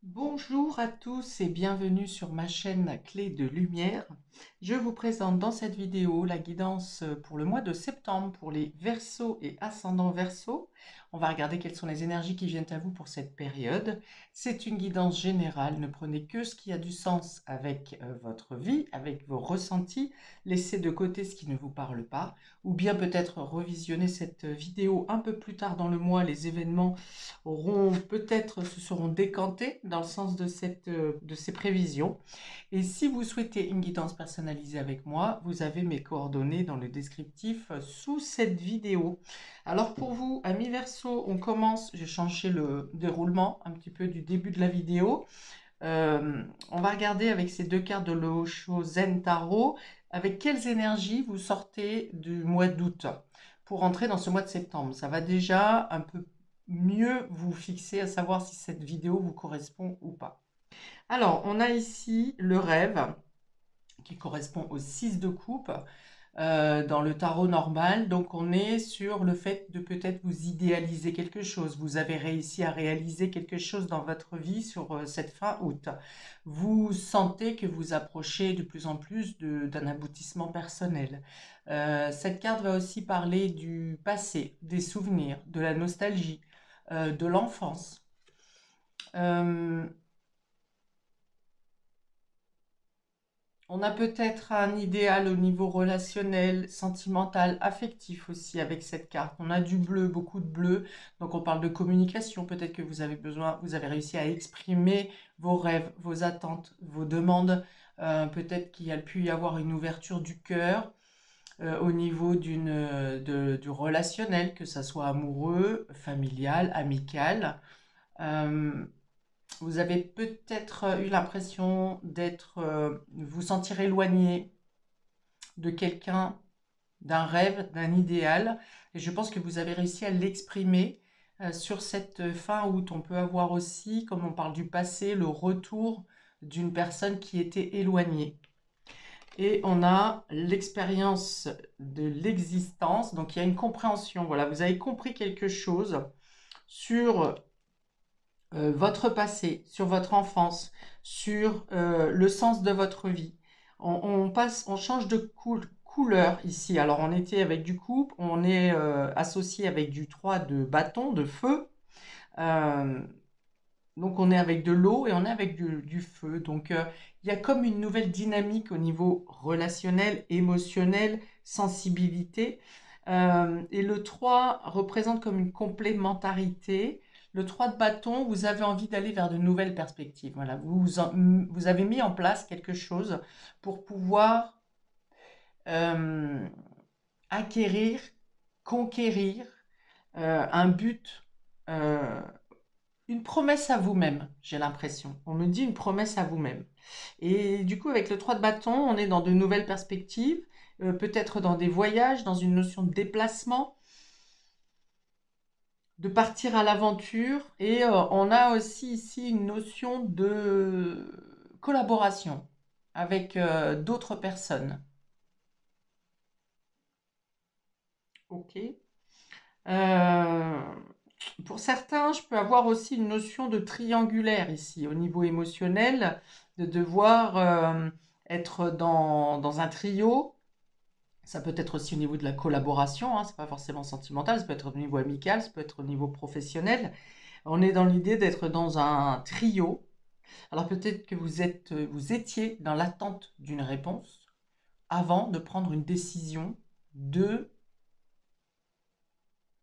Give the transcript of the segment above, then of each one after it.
Bonjour à tous et bienvenue sur ma chaîne Clé de Lumière. Je vous présente dans cette vidéo la guidance pour le mois de septembre pour les Verseaux et ascendants Verseaux. On va regarder quelles sont les énergies qui viennent à vous pour cette période. C'est une guidance générale, ne prenez que ce qui a du sens avec votre vie, avec vos ressentis. Laissez de côté ce qui ne vous parle pas, ou bien peut-être revisionner cette vidéo un peu plus tard dans le mois. Les événements se seront décantés dans le sens de ces prévisions. Et si vous souhaitez une guidance personnalisée avec moi, vous avez mes coordonnées dans le descriptif sous cette vidéo. Alors pour vous, amis Verseau, on commence, j'ai changé le déroulement un petit peu du début de la vidéo. On va regarder avec ces deux cartes de l'Osho Zen Tarot, avec quelles énergies vous sortez du mois d'août pour entrer dans ce mois de septembre. Ça va déjà un peu mieux vous fixer à savoir si cette vidéo vous correspond ou pas. Alors, on a ici le rêve qui correspond au 6 de coupe dans le tarot normal. Donc, on est sur le fait de peut-être vous idéaliser quelque chose. Vous avez réussi à réaliser quelque chose dans votre vie sur cette fin août. Vous sentez que vous approchez de plus en plus d'un aboutissement personnel. Cette carte va aussi parler du passé, des souvenirs, de la nostalgie, de l'enfance. On a peut-être un idéal au niveau relationnel, sentimental, affectif aussi avec cette carte. On a du bleu, beaucoup de bleu. Donc on parle de communication. Peut-être que vous avez besoin, vous avez réussi à exprimer vos rêves, vos attentes, vos demandes. Peut-être qu'il y a pu y avoir une ouverture du cœur au niveau du relationnel, que ça soit amoureux, familial, amical. Euh, Vous avez peut-être eu l'impression vous sentir éloigné de quelqu'un, d'un rêve, d'un idéal. Et je pense que vous avez réussi à l'exprimer sur cette fin août. On peut avoir aussi, comme on parle du passé, le retour d'une personne qui était éloignée. Et on a l'expérience de l'existence. Donc il y a une compréhension. Voilà, vous avez compris quelque chose sur votre passé, sur votre enfance, sur le sens de votre vie. On change de couleur ici. Alors on était avec du couple, on est associé avec du 3 de bâton, de feu. Euh, donc on est avec de l'eau et on est avec du feu. Donc il y a comme une nouvelle dynamique au niveau relationnel, émotionnel, sensibilité. Et le 3 représente comme une complémentarité. Le 3 de bâton, vous avez envie d'aller vers de nouvelles perspectives. Voilà, vous avez mis en place quelque chose pour pouvoir euh, acquérir, conquérir un but, euh, une promesse à vous-même, j'ai l'impression. On me dit une promesse à vous-même. Et du coup, avec le 3 de bâton, on est dans de nouvelles perspectives, peut-être dans des voyages, dans une notion de déplacement, de partir à l'aventure. Et on a aussi ici une notion de collaboration avec d'autres personnes. Ok. Euh, pour certains, je peux avoir aussi une notion de triangulaire ici, au niveau émotionnel, de devoir être dans un trio. Ça peut être aussi au niveau de la collaboration, hein, c'est pas forcément sentimental, ça peut être au niveau amical, ça peut être au niveau professionnel. On est dans l'idée d'être dans un trio. Alors peut-être que vous étiez dans l'attente d'une réponse avant de prendre une décision de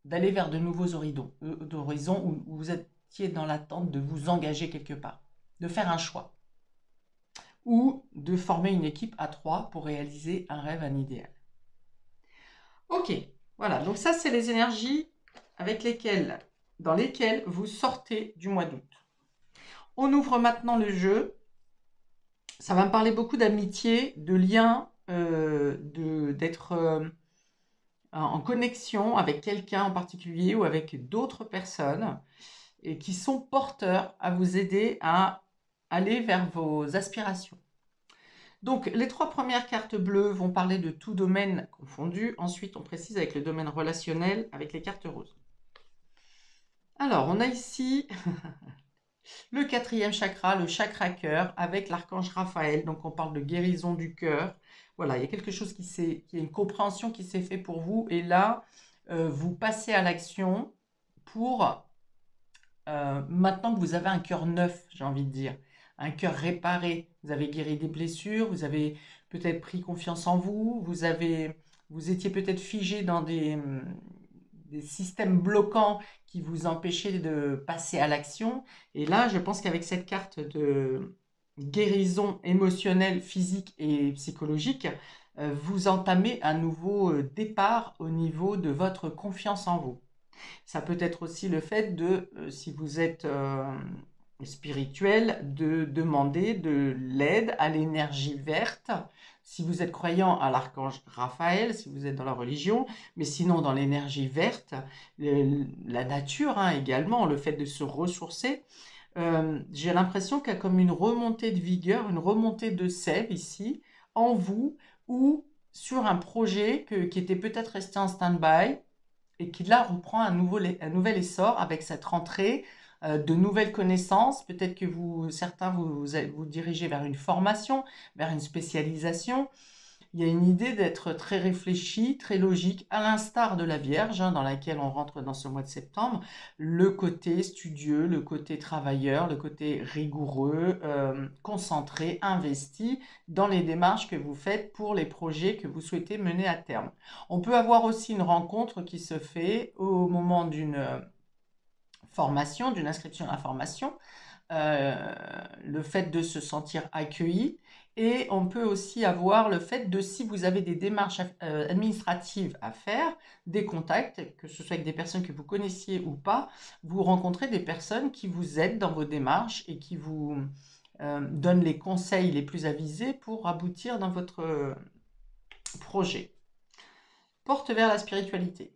d'aller vers de nouveaux horizons où vous étiez dans l'attente de vous engager quelque part, de faire un choix ou de former une équipe à trois pour réaliser un rêve, un idéal. Ok, voilà, donc ça c'est les énergies dans lesquelles vous sortez du mois d'août. On ouvre maintenant le jeu. Ça va me parler beaucoup d'amitié, de liens, d'être en connexion avec quelqu'un en particulier ou avec d'autres personnes et qui sont porteurs à vous aider à aller vers vos aspirations. Donc, les trois premières cartes bleues vont parler de tout domaine confondu. Ensuite, on précise avec le domaine relationnel avec les cartes roses. Alors, on a ici Le quatrième chakra, le chakra cœur, avec l'archange Raphaël. Donc, on parle de guérison du cœur. Voilà, il y a quelque chose qui y a une compréhension qui s'est fait pour vous. Et là, vous passez à l'action pour, maintenant que vous avez un cœur neuf, j'ai envie de dire, un cœur réparé. Vous avez guéri des blessures, vous avez peut-être pris confiance en vous, vous étiez peut-être figé dans des systèmes bloquants qui vous empêchaient de passer à l'action. Et là, je pense qu'avec cette carte de guérison émotionnelle, physique et psychologique, vous entamez un nouveau départ au niveau de votre confiance en vous. Ça peut être aussi le fait de, si vous êtes spirituel, de demander de l'aide à l'énergie verte. Si vous êtes croyant à l'archange Raphaël, si vous êtes dans la religion, mais sinon dans l'énergie verte, la nature hein, également, le fait de se ressourcer. J'ai l'impression qu'il y a comme une remontée de vigueur, une remontée de sève ici, en vous, ou sur un projet qui était peut-être resté en stand-by, et qui là reprend un nouvel essor avec cette rentrée de nouvelles connaissances. Peut-être que certains vous dirigez vers une formation, vers une spécialisation. Il y a une idée d'être très réfléchi, très logique, à l'instar de la Vierge, hein, dans laquelle on rentre dans ce mois de septembre. Le côté studieux, le côté travailleur, le côté rigoureux, concentré, investi dans les démarches que vous faites pour les projets que vous souhaitez mener à terme. On peut avoir aussi une rencontre qui se fait au moment d'une formation, d'une inscription à la formation, le fait de se sentir accueilli. Et on peut aussi avoir le fait de, si vous avez des démarches administratives à faire, des contacts, que ce soit avec des personnes que vous connaissiez ou pas, vous rencontrez des personnes qui vous aident dans vos démarches et qui vous donnent les conseils les plus avisés pour aboutir dans votre projet. Porte vers la spiritualité.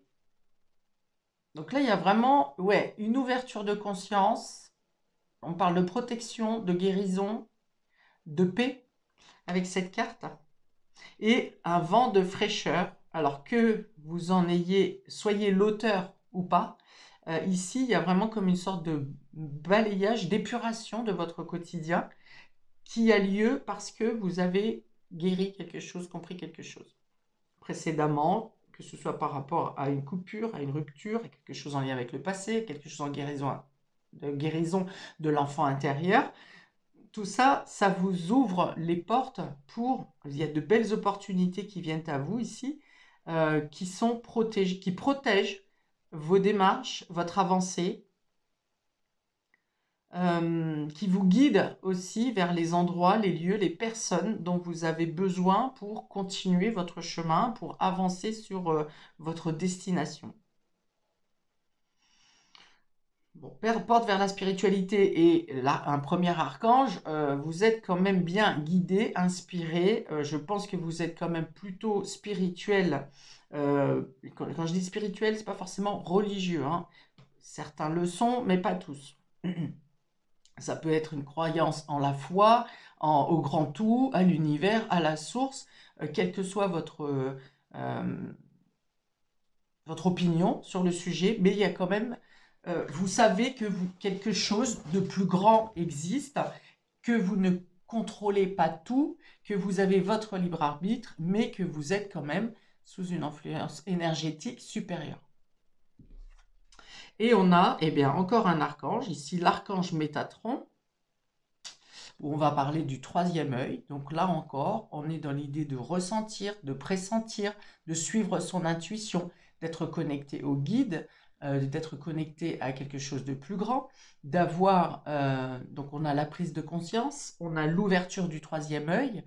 Donc là, il y a vraiment une ouverture de conscience. On parle de protection, de guérison, de paix avec cette carte. Et un vent de fraîcheur. Alors que vous en soyez l'auteur ou pas, ici, il y a vraiment comme une sorte de balayage, d'épuration de votre quotidien qui a lieu parce que vous avez guéri quelque chose, compris quelque chose précédemment, que ce soit par rapport à une coupure, à une rupture, à quelque chose en lien avec le passé, quelque chose en guérison de l'enfant intérieur. Tout ça, ça vous ouvre les portes il y a de belles opportunités qui viennent à vous ici, qui sont protégées, qui protègent vos démarches, votre avancée, qui vous guident aussi vers les endroits, les lieux, les personnes dont vous avez besoin pour continuer votre chemin, pour avancer sur votre destination. Bon, porte vers la spiritualité et là, un premier archange, vous êtes quand même bien guidé, inspiré. Je pense que vous êtes quand même plutôt spirituel. Quand je dis spirituel, c'est pas forcément religieux, hein. Certains le sont, mais pas tous. Ça peut être une croyance en la foi, au grand tout, à l'univers, à la source, quelle que soit votre opinion sur le sujet, mais il y a quand même, vous savez que quelque chose de plus grand existe, que vous ne contrôlez pas tout, que vous avez votre libre arbitre, mais que vous êtes quand même sous une influence énergétique supérieure. Et on a, encore un archange, ici l'archange Métatron, où on va parler du troisième œil. Donc là encore, on est dans l'idée de ressentir, de pressentir, de suivre son intuition, d'être connecté au guide, d'être connecté à quelque chose de plus grand, d'avoir, donc on a la prise de conscience, on a l'ouverture du troisième œil,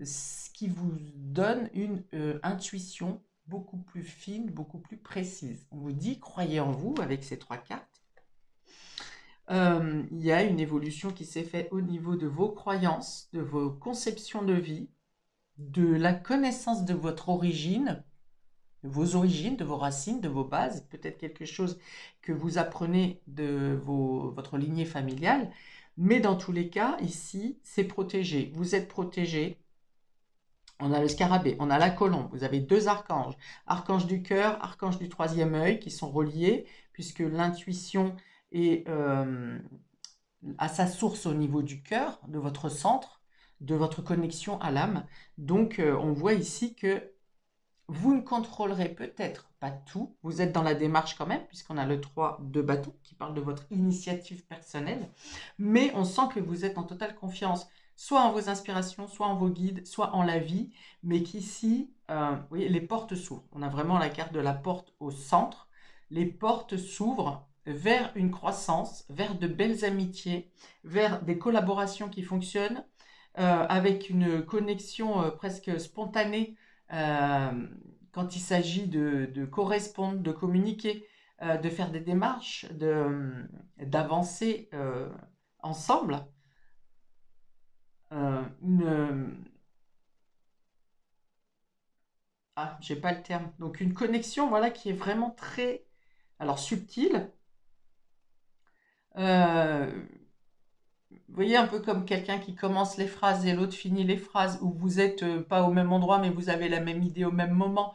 ce qui vous donne une intuition beaucoup plus fine, beaucoup plus précise. On vous dit, croyez en vous avec ces trois cartes. Il y a une évolution qui s'est faite au niveau de vos croyances, de vos conceptions de vie, de la connaissance de votre origine, de vos origines, de vos racines, de vos bases, peut-être quelque chose que vous apprenez de votre lignée familiale, mais dans tous les cas, ici, c'est protégé. Vous êtes protégé. On a le scarabée, on a la colombe, vous avez deux archanges, archange du cœur, archange du troisième œil, qui sont reliés, puisque l'intuition et à sa source au niveau du cœur, de votre centre, de votre connexion à l'âme. Donc, on voit ici que vous ne contrôlerez peut-être pas tout. Vous êtes dans la démarche quand même, puisqu'on a le 3 de bâton qui parle de votre initiative personnelle. Mais on sent que vous êtes en totale confiance, soit en vos inspirations, soit en vos guides, soit en la vie. Mais qu'ici, vous voyez, les portes s'ouvrent. On a vraiment la carte de la porte au centre. Les portes s'ouvrent vers une croissance, vers de belles amitiés, vers des collaborations qui fonctionnent, avec une connexion presque spontanée euh, quand il s'agit de correspondre, de communiquer, de faire des démarches, d'avancer ensemble. Une... Ah, j'ai pas le terme. Donc une connexion, voilà, qui est vraiment très, alors subtile. Euh, Vous voyez, un peu comme quelqu'un qui commence les phrases et l'autre finit les phrases, où vous n'êtes pas au même endroit, mais vous avez la même idée au même moment,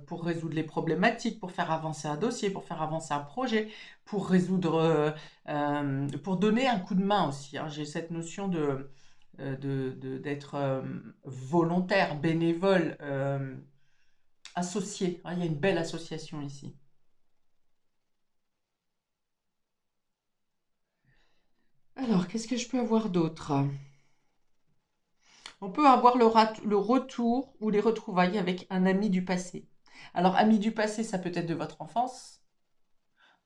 pour résoudre les problématiques, pour faire avancer un dossier, pour faire avancer un projet, pour résoudre, pour donner un coup de main aussi, hein. J'ai cette notion d'être volontaire, bénévole, associé, hein. Il y a une belle association ici. Alors, qu'est-ce que je peux avoir d'autre? On peut avoir le retour ou les retrouvailles avec un ami du passé. Alors, ami du passé, ça peut être de votre enfance,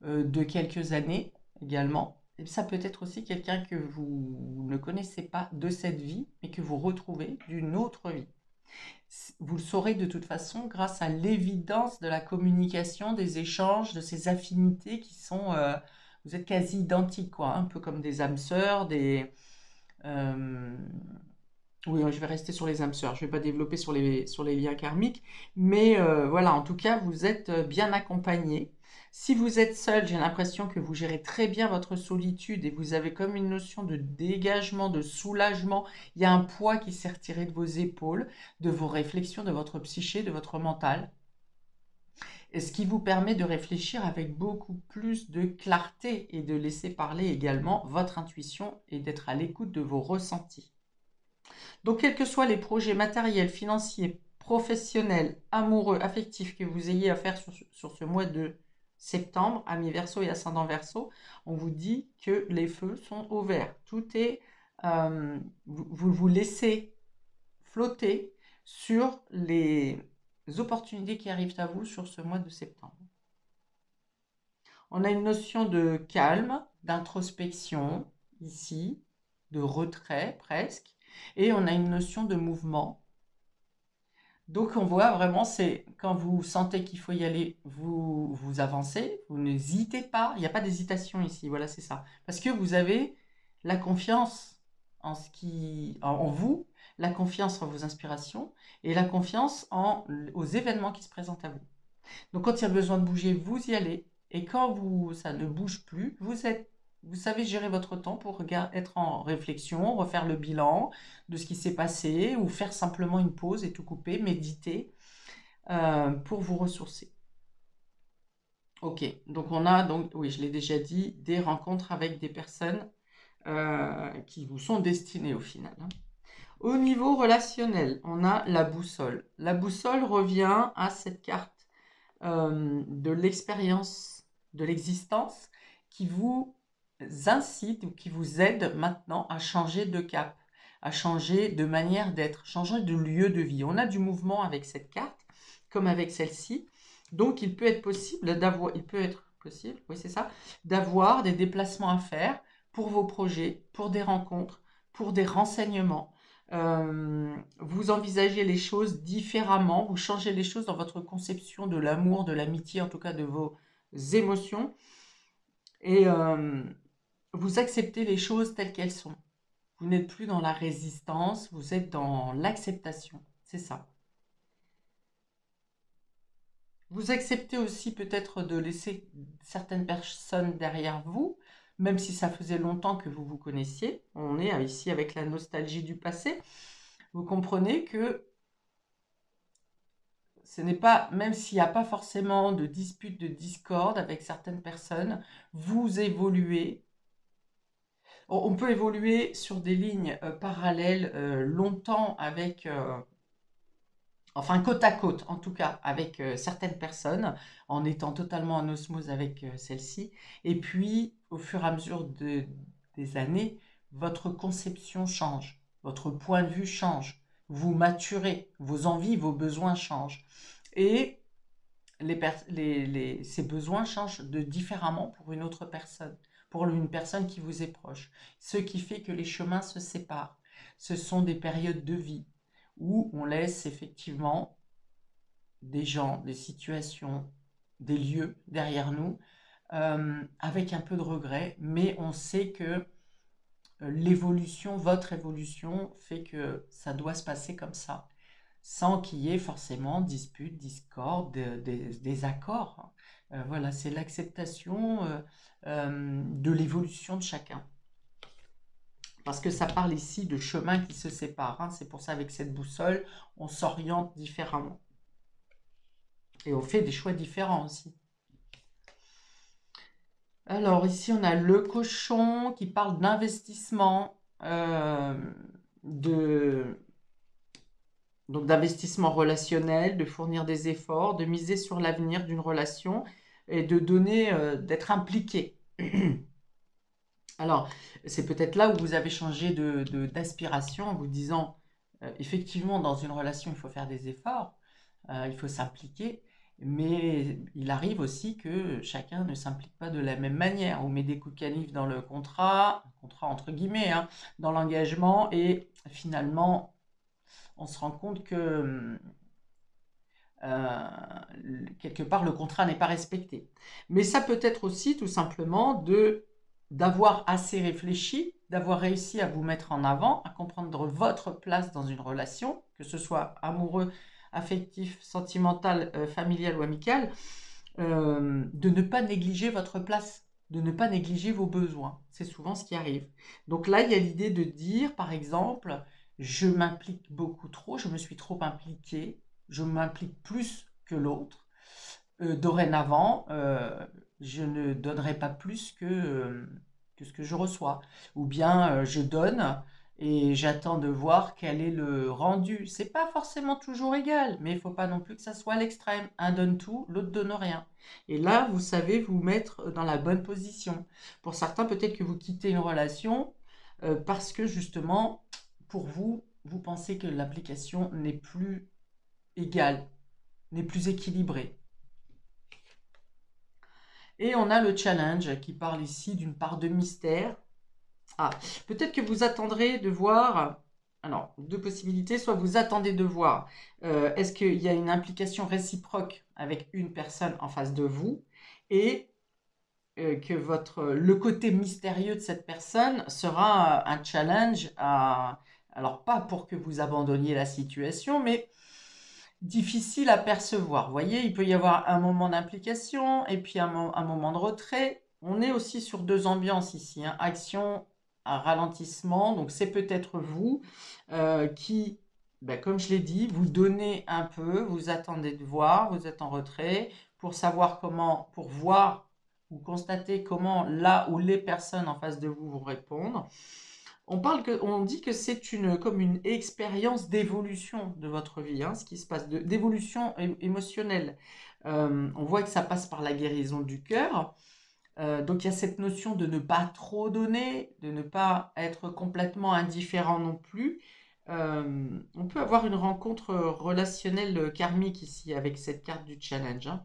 de quelques années également. Et ça peut être aussi quelqu'un que vous ne connaissez pas de cette vie, mais que vous retrouvez d'une autre vie. Vous le saurez de toute façon grâce à l'évidence de la communication, des échanges, de ces affinités qui sont... vous êtes quasi identiques, quoi, un peu comme des âmes sœurs, des... euh, oui, je vais rester sur les âmes sœurs. Je ne vais pas développer sur les liens karmiques. Mais voilà, en tout cas, vous êtes bien accompagné. Si vous êtes seul, j'ai l'impression que vous gérez très bien votre solitude et vous avez comme une notion de dégagement, de soulagement. Il y a un poids qui s'est retiré de vos épaules, de vos réflexions, de votre psyché, de votre mental. Et ce qui vous permet de réfléchir avec beaucoup plus de clarté et de laisser parler également votre intuition et d'être à l'écoute de vos ressentis. Donc, quels que soient les projets matériels, financiers, professionnels, amoureux, affectifs que vous ayez à faire sur ce mois de septembre, ami Verseau et ascendant Verseau, on vous dit que les feux sont au vert. Tout est, vous vous laissez flotter sur les opportunités qui arrivent à vous sur ce mois de septembre. On a une notion de calme, d'introspection ici, de retrait presque, et on a une notion de mouvement. Donc on voit vraiment, c'est quand vous sentez qu'il faut y aller, vous avancez, vous n'hésitez pas, il n'y a pas d'hésitation ici, voilà, c'est ça. Parce que vous avez la confiance en vous, la confiance en vos inspirations et la confiance aux événements qui se présentent à vous. Donc quand il y a besoin de bouger, vous y allez. Et quand ça ne bouge plus, vous savez gérer votre temps pour être en réflexion, refaire le bilan de ce qui s'est passé ou faire simplement une pause et tout couper, méditer, pour vous ressourcer. Ok, donc on a, donc, oui, je l'ai déjà dit, des rencontres avec des personnes qui vous sont destinées au final, hein. Au niveau relationnel, on a la boussole. La boussole revient à cette carte de l'expérience de l'existence qui vous incite ou qui vous aide maintenant à changer de cap, à changer de manière d'être, changer de lieu de vie. On a du mouvement avec cette carte, comme avec celle-ci. Donc il peut être possible oui c'est ça, d'avoir des déplacements à faire pour vos projets, pour des rencontres, pour des renseignements. Vous envisagez les choses différemment, vous changez les choses dans votre conception de l'amour, de l'amitié, en tout cas de vos émotions, et vous acceptez les choses telles qu'elles sont. Vous n'êtes plus dans la résistance, vous êtes dans l'acceptation, c'est ça. Vous acceptez aussi peut-être de laisser certaines personnes derrière vous, même si ça faisait longtemps que vous vous connaissiez. On est ici avec la nostalgie du passé. Vous comprenez que ce n'est pas, même s'il n'y a pas forcément de dispute, de discorde avec certaines personnes, vous évoluez On peut évoluer sur des lignes parallèles longtemps avec, enfin côte à côte en tout cas, avec certaines personnes, en étant totalement en osmose avec celles-ci. Et puis, au fur et à mesure des années, votre conception change, votre point de vue change, vous maturez, vos envies, vos besoins changent. Et ces besoins changent de différemment pour une autre personne, pour une personne qui vous est proche. Ce qui fait que les chemins se séparent. Ce sont des périodes de vie où on laisse effectivement des gens, des situations, des lieux derrière nous, avec un peu de regret, mais on sait que l'évolution, votre évolution, fait que ça doit se passer comme ça, sans qu'il y ait forcément dispute, discorde, des accords. Voilà, c'est l'acceptation de l'évolution de chacun. Parce que ça parle ici de chemins qui se séparent, hein. C'est pour ça, avec cette boussole, on s'oriente différemment. Et on fait des choix différents aussi. Alors ici, on a le cochon qui parle d'investissement, donc d'investissement relationnel, de fournir des efforts, de miser sur l'avenir d'une relation et de donner, d'être impliqué. Alors, c'est peut-être là où vous avez changé d'aspiration en vous disant, effectivement, dans une relation, il faut faire des efforts, il faut s'impliquer, mais il arrive aussi que chacun ne s'implique pas de la même manière. On met des coups de canif dans le contrat, un contrat entre guillemets, hein, dans l'engagement, et finalement, on se rend compte que quelque part, le contrat n'est pas respecté. Mais ça peut être aussi tout simplement d'avoir assez réfléchi, d'avoir réussi à vous mettre en avant, à comprendre votre place dans une relation, que ce soit amoureux, affectif, sentimental, familial ou amical, de ne pas négliger votre place, de ne pas négliger vos besoins. C'est souvent ce qui arrive. Donc là, il y a l'idée de dire, par exemple, je m'implique beaucoup trop, je me suis trop impliqué, je m'implique plus que l'autre. Dorénavant, je ne donnerai pas plus que ce que je reçois. Ou bien je donne et j'attends de voir quel est le rendu. C'est pas forcément toujours égal, mais il ne faut pas non plus que ça soit à l'extrême. Un donne tout, l'autre donne rien. Et là, vous savez vous mettre dans la bonne position. Pour certains, peut-être que vous quittez une relation parce que justement, pour vous, vous pensez que l'application n'est plus égale, n'est plus équilibrée. Et on a le challenge qui parle ici d'une part de mystère. Ah, peut-être que vous attendrez de voir, alors deux possibilités, soit vous attendez de voir, est-ce qu'il y a une implication réciproque avec une personne en face de vous, et que le côté mystérieux de cette personne sera un challenge, alors pas pour que vous abandonniez la situation, mais difficile à percevoir. Vous voyez, il peut y avoir un moment d'implication et puis un moment de retrait. On est aussi sur deux ambiances ici, hein. Action, un ralentissement. Donc c'est peut-être vous qui, comme je l'ai dit, vous donnez un peu, vous attendez de voir, vous êtes en retrait pour savoir comment, pour voir ou constater comment là où les personnes en face de vous vont répondre. On dit que c'est comme une expérience d'évolution de votre vie, hein, ce qui se passe, d'évolution émotionnelle. On voit que ça passe par la guérison du cœur. Donc il y a cette notion de ne pas trop donner, de ne pas être complètement indifférent non plus. On peut avoir une rencontre relationnelle karmique ici avec cette carte du challenge, hein.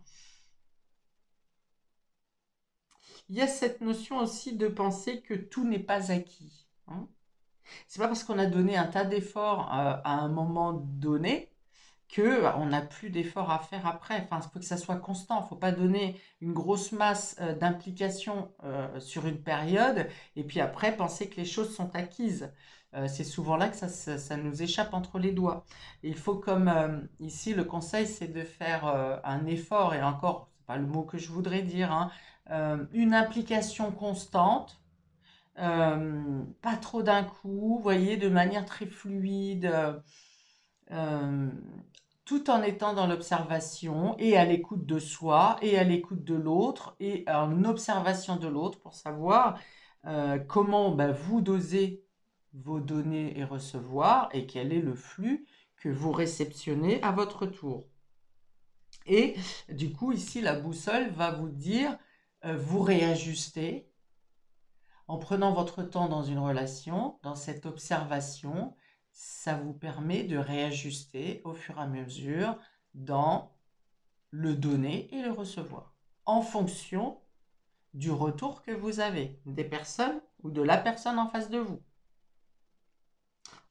Il y a cette notion aussi de penser que tout n'est pas acquis, hein. C'est pas parce qu'on a donné un tas d'efforts à un moment donné que on n'a plus d'efforts à faire après. Enfin, il faut que ça soit constant. Il ne faut pas donner une grosse masse d'implication sur une période et puis après penser que les choses sont acquises. C'est souvent là que ça nous échappe entre les doigts. Et il faut, comme ici, le conseil, c'est de faire un effort, et encore, c'est pas le mot que je voudrais dire, hein, une implication constante, pas trop d'un coup, vous voyez, de manière très fluide, euh, tout en étant dans l'observation et à l'écoute de soi et à l'écoute de l'autre et en observation de l'autre pour savoir comment vous dosez vos données et recevoir et quel est le flux que vous réceptionnez à votre tour. Et du coup, ici, la boussole va vous dire, vous réajustez en prenant votre temps dans une relation, dans cette observation, ça vous permet de réajuster au fur et à mesure dans le donner et le recevoir, en fonction du retour que vous avez des personnes ou de la personne en face de vous.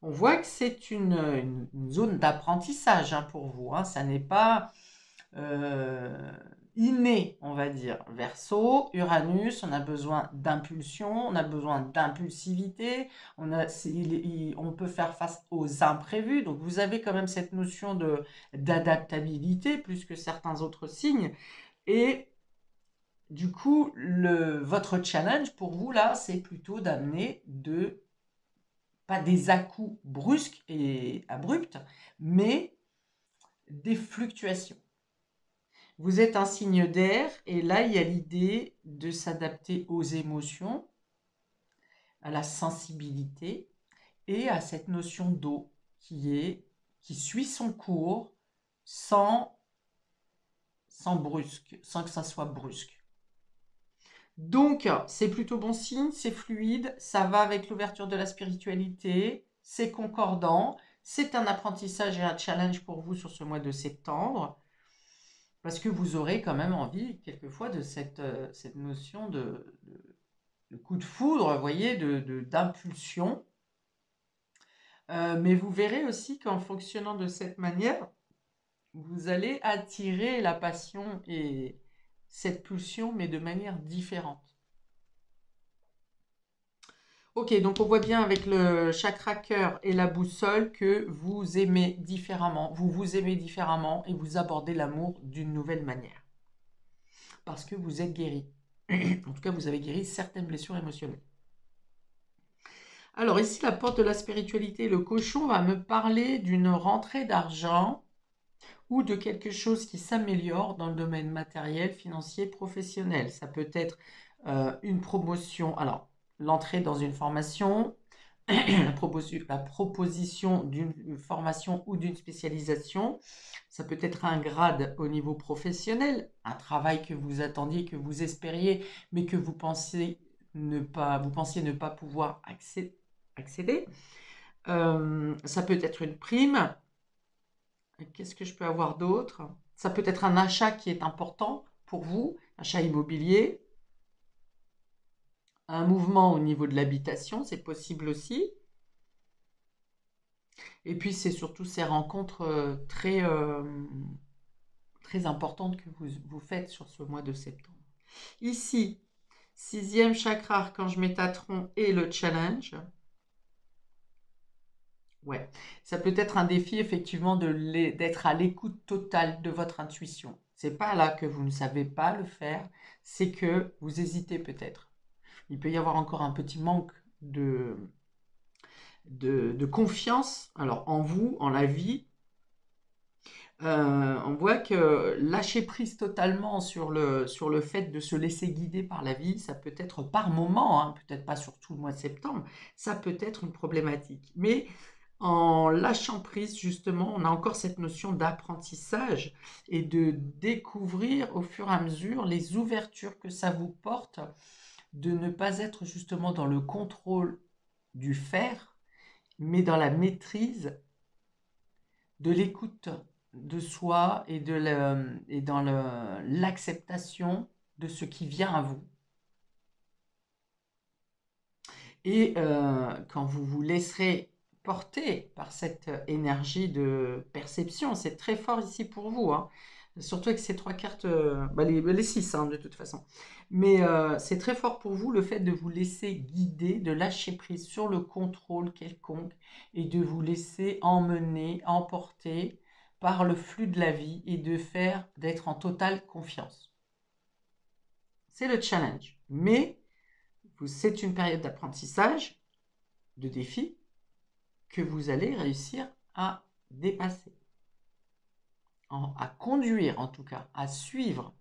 On voit que c'est une zone d'apprentissage pour vous. Ça n'est pas inné, on va dire. Verseau, Uranus, on a besoin d'impulsion, on a besoin d'impulsivité, on peut faire face aux imprévus. Donc vous avez quand même cette notion d'adaptabilité plus que certains autres signes. Et du coup, votre challenge pour vous là, c'est plutôt d'amener pas des à-coups brusques et abrupts, mais des fluctuations. Vous êtes un signe d'air et là, il y a l'idée de s'adapter aux émotions, à la sensibilité et à cette notion d'eau qui suit son cours sans que ça soit brusque. Donc, c'est plutôt bon signe, c'est fluide, ça va avec l'ouverture de la spiritualité, c'est concordant, c'est un apprentissage et un challenge pour vous sur ce mois de septembre, parce que vous aurez quand même envie, quelquefois, de cette notion de coup de foudre, vous voyez, d'impulsion. Mais vous verrez aussi qu'en fonctionnant de cette manière, vous allez attirer la passion et cette pulsion, mais de manière différente. Ok, donc on voit bien avec le chakra cœur et la boussole que vous aimez différemment, vous vous aimez différemment et vous abordez l'amour d'une nouvelle manière. Parce que vous êtes guéri. En tout cas, vous avez guéri certaines blessures émotionnelles. Alors ici, la porte de la spiritualité, le cochon va me parler d'une rentrée d'argent ou de quelque chose qui s'améliore dans le domaine matériel, financier, professionnel. Ça peut être une promotion, alors l'entrée dans une formation, la proposition d'une formation ou d'une spécialisation. Ça peut être un grade au niveau professionnel, un travail que vous attendiez, que vous espériez, mais que vous pensiez ne pas pouvoir accéder. Ça peut être une prime. Qu'est-ce que je peux avoir d'autre? Ça peut être un achat qui est important pour vous, achat immobilier. Un mouvement au niveau de l'habitation, c'est possible aussi. Et puis, c'est surtout ces rencontres très importantes que vous faites sur ce mois de septembre. Ici, 6e chakra, archange Métatron et le challenge. Ouais, ça peut être un défi effectivement d'être à l'écoute totale de votre intuition. C'est pas là que vous ne savez pas le faire, c'est que vous hésitez peut-être. Il peut y avoir encore un petit manque de confiance, alors en vous, en la vie. On voit que lâcher prise totalement sur le fait de se laisser guider par la vie, ça peut être par moment, peut-être pas sur tout le mois de septembre, ça peut être une problématique. Mais en lâchant prise, justement, on a encore cette notion d'apprentissage et de découvrir au fur et à mesure les ouvertures que ça vous porte, de ne pas être justement dans le contrôle du faire, mais dans la maîtrise de l'écoute de soi et dans l'acceptation de ce qui vient à vous. Et quand vous vous laisserez porter par cette énergie de perception, c'est très fort ici pour vous, surtout avec ces 3 cartes, les 6 de toute façon. Mais c'est très fort pour vous le fait de vous laisser guider, de lâcher prise sur le contrôle quelconque et de vous laisser emmener, emporter par le flux de la vie et d'être en totale confiance. C'est le challenge. Mais c'est une période d'apprentissage, de défi, que vous allez réussir à dépasser, à conduire en tout cas, à suivre.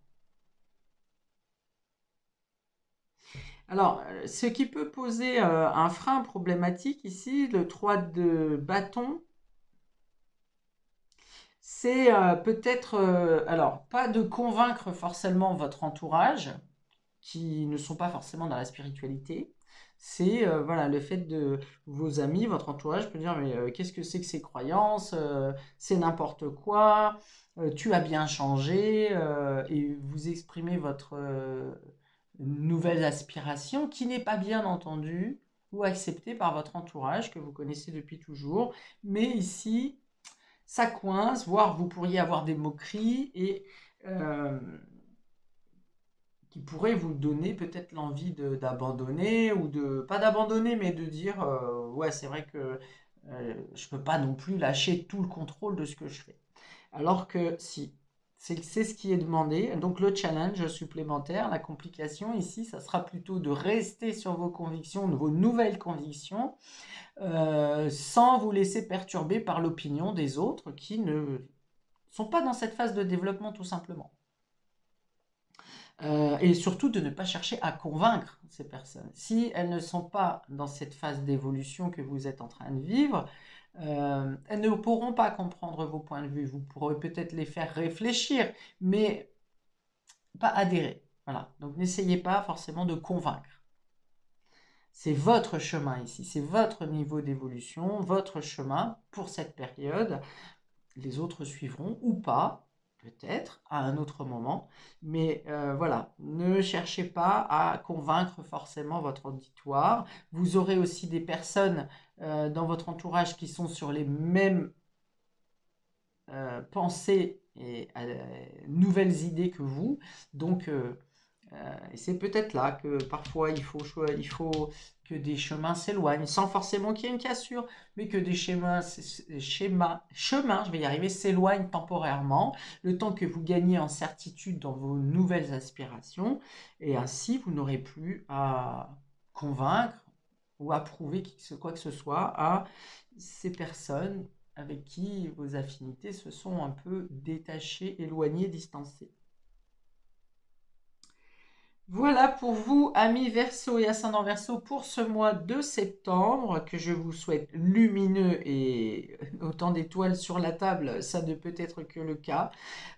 Alors, ce qui peut poser un frein problématique ici, le 3 de bâton, c'est peut-être, alors, pas de convaincre forcément votre entourage, qui ne sont pas forcément dans la spiritualité. C'est voilà, le fait de vos amis, votre entourage peut dire mais qu'est-ce que c'est que ces croyances? C'est n'importe quoi, tu as bien changé, et vous exprimez votre nouvelle aspiration qui n'est pas bien entendue ou acceptée par votre entourage que vous connaissez depuis toujours. Mais ici, ça coince, voire vous pourriez avoir des moqueries et euh, qui pourraient vous donner peut-être l'envie d'abandonner ou de, pas d'abandonner, mais de dire ouais, c'est vrai que je peux pas non plus lâcher tout le contrôle de ce que je fais. Alors que si, c'est ce qui est demandé. Donc le challenge supplémentaire, la complication ici, ça sera plutôt de rester sur vos convictions, vos nouvelles convictions, sans vous laisser perturber par l'opinion des autres qui ne sont pas dans cette phase de développement tout simplement. Et surtout de ne pas chercher à convaincre ces personnes. Si elles ne sont pas dans cette phase d'évolution que vous êtes en train de vivre, elles ne pourront pas comprendre vos points de vue. Vous pourrez peut-être les faire réfléchir, mais pas adhérer. Voilà. Donc n'essayez pas forcément de convaincre. C'est votre chemin ici, c'est votre niveau d'évolution, votre chemin pour cette période. Les autres suivront ou pas, peut-être à un autre moment. Mais voilà, ne cherchez pas à convaincre forcément votre auditoire. Vous aurez aussi des personnes dans votre entourage qui sont sur les mêmes pensées et nouvelles idées que vous. Donc, et c'est peut-être là que parfois il faut que des chemins s'éloignent, sans forcément qu'il y ait une cassure, mais que des chemins, je vais y arriver, s'éloignent temporairement, le temps que vous gagnez en certitude dans vos nouvelles aspirations, et ainsi vous n'aurez plus à convaincre ou à prouver quoi que ce soit à ces personnes avec qui vos affinités se sont un peu détachées, éloignées, distancées. Voilà pour vous, amis Verseau et ascendant Verseau, pour ce mois de septembre, que je vous souhaite lumineux et autant d'étoiles sur la table, ça ne peut être que le cas.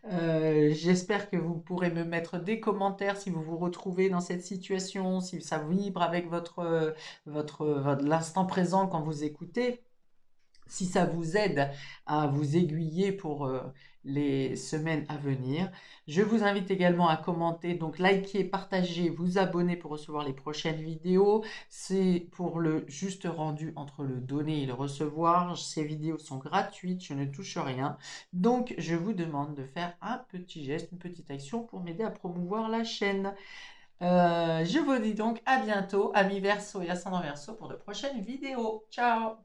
J'espère que vous pourrez me mettre des commentaires si vous vous retrouvez dans cette situation, si ça vibre avec l'instant présent quand vous écoutez. Si ça vous aide à vous aiguiller pour les semaines à venir. Je vous invite également à commenter, donc liker, partager, vous abonner pour recevoir les prochaines vidéos. C'est pour le juste rendu entre le donner et le recevoir. Ces vidéos sont gratuites, je ne touche rien. Donc je vous demande de faire un petit geste, une petite action pour m'aider à promouvoir la chaîne. Je vous dis donc à bientôt, amis Verseau et ascendant Verseau, pour de prochaines vidéos. Ciao!